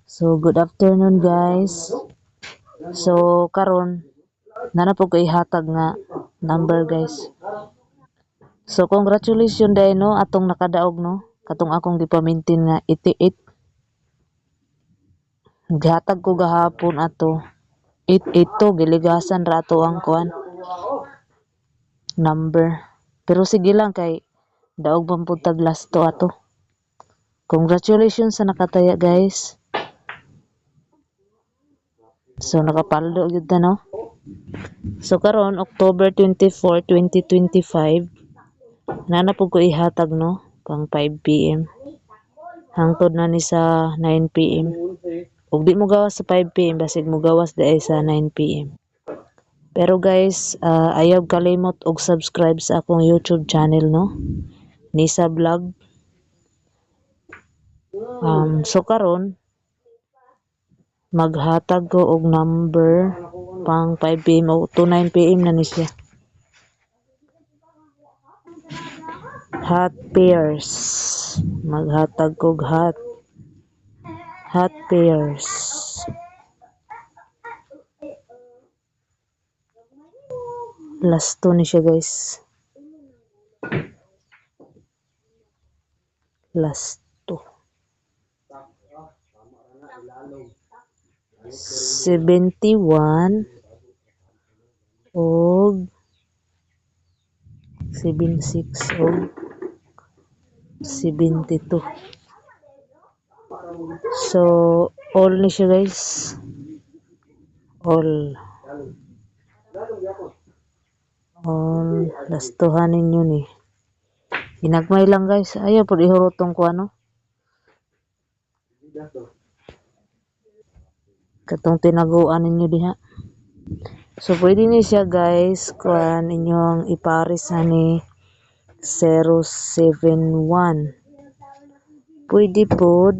So good afternoon guys. So karon nana po ko ihatag nga number guys. So congratulations dai no atong nakadaog no. Katong akong gipamintin nga 88. Gihatag ko gahapon ato. 88 to giligasan ra ato ang kuan number. Pero sige lang kay daog man pud tag last to ato. Congratulations sa nakataya guys. So nakapaldo gyud ta no. So karon October 24, 2025 nana po ko ihatag no pang 5 PM hangtod na ni sa 9 PM. Ug di mo gawas sa 5 PM basig mo gawas di sa 9 PM. Pero guys, ayaw kalimot og subscribe sa akong YouTube channel no. Nisa Vlog. So karon maghatag ko og number pang 5 PM o to 9 PM na ni siya. Hot pairs. Maghatag kog hot pairs. Last to ni siya guys. Last to. 71 og 76 og 72. So all ni siya guys. All lastuhan ninyo ni. Hinagmay lang guys. Ayaw po ihurotong ko ano. Katong tinaguan ninyo diha. So pwede ni siya guys kuan inyong ipares ni 071. Pwede pod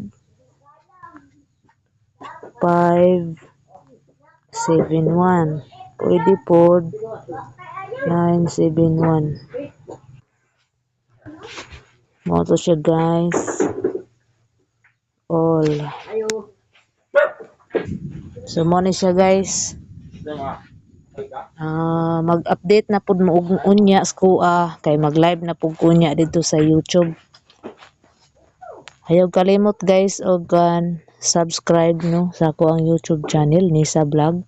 571. Pwede pod 971. Mo to siya guys. All. So mo ni siya guys. Mag-update na pud mo og unya skua kay mag-live na pud unya dito sa YouTube. Ayaw kalimot guys og subscribe no sa ako ang YouTube channel Nisa Vlog.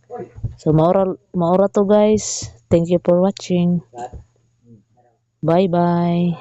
So maura to guys. Thank you for watching. Bye bye.